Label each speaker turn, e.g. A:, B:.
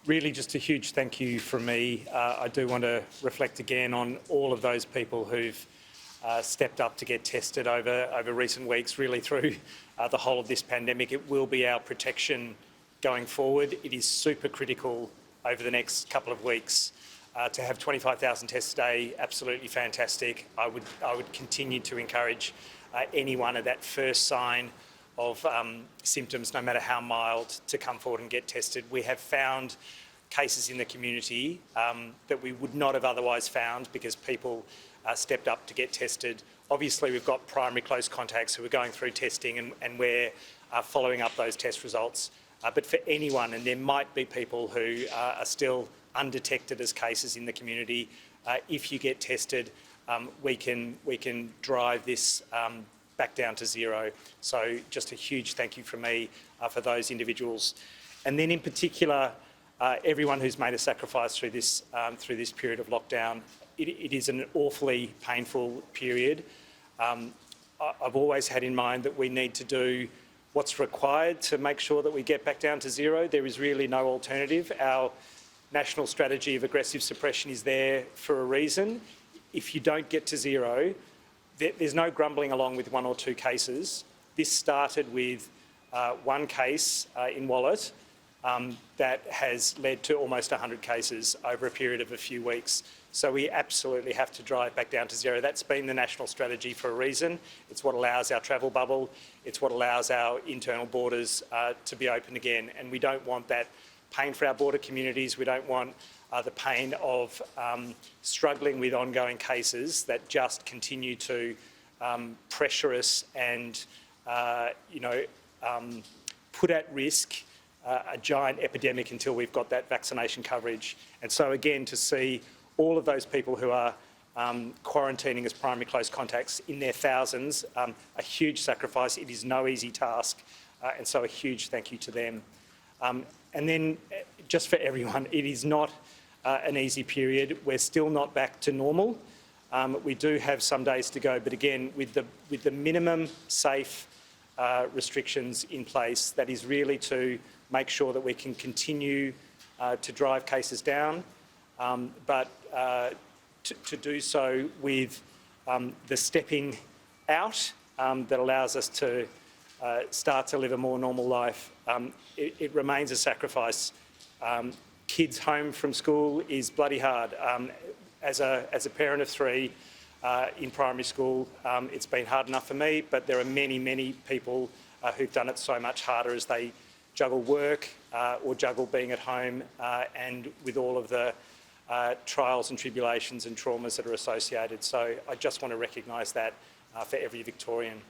A: Really just a huge thank you from me. I do want to reflect again on all of those people who've stepped up to get tested over recent weeks, really through the whole of this pandemic. It will be our protection going forward. It is super critical over the next couple of weeks. To have 25,000 tests a day, absolutely fantastic. I would continue to encourage anyone at that first sign of symptoms, no matter how mild, to come forward and get tested. We have found cases in the community that we would not have otherwise found because people stepped up to get tested. Obviously, we've got primary close contacts who are going through testing and we're following up those test results. But for anyone, and there might be people who are still undetected as cases in the community, if you get tested, we can drive this back down to zero. So just a huge thank you from me for those individuals. And then in particular, everyone who's made a sacrifice through this period of lockdown. It is an awfully painful period. I've always had in mind that we need to do what's required to make sure that we get back down to zero. There is really no alternative. Our national strategy of aggressive suppression is there for a reason. If you don't get to zero, there's no grumbling along with one or two cases. This started with one case in Wallet that has led to almost 100 cases over a period of a few weeks. So we absolutely have to drive back down to zero. That's been the national strategy for a reason. It's what allows our travel bubble. It's what allows our internal borders to be open again. And we don't want that pain for our border communities. We don't want the pain of struggling with ongoing cases that just continue to pressure us and put at risk a giant epidemic until we've got that vaccination coverage. And so again, to see all of those people who are quarantining as primary close contacts in their thousands, a huge sacrifice. It is no easy task, and so a huge thank you to them. And then just for everyone, it is not an easy period. We're still not back to normal. We do have some days to go, but again, with the minimum safe restrictions in place, that is really to make sure that we can continue to drive cases down, but to do so with the stepping out that allows us to start to live a more normal life. It remains a sacrifice. Kids home from school is bloody hard. As a parent of three in primary school, it's been hard enough for me, but there are many people who've done it so much harder as they juggle work or juggle being at home and with all of the trials and tribulations and traumas that are associated. So I just want to recognise that for every Victorian.